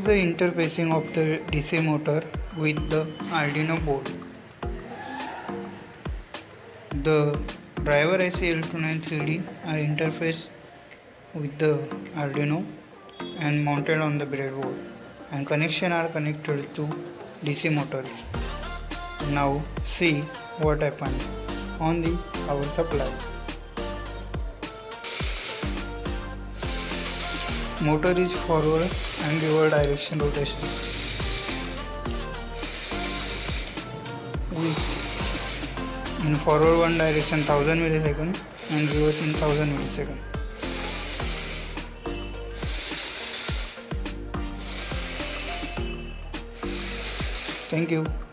the interfacing of the DC motor with the Arduino board. The driver IC L293D are interfaced with the Arduino and mounted on the breadboard, and connection are connected to DC motor. Now see what happened on the power supply. Motor is forward and reverse direction rotation. In forward one direction 1000 millisecond and reverse in 1000 millisecond. Thank you.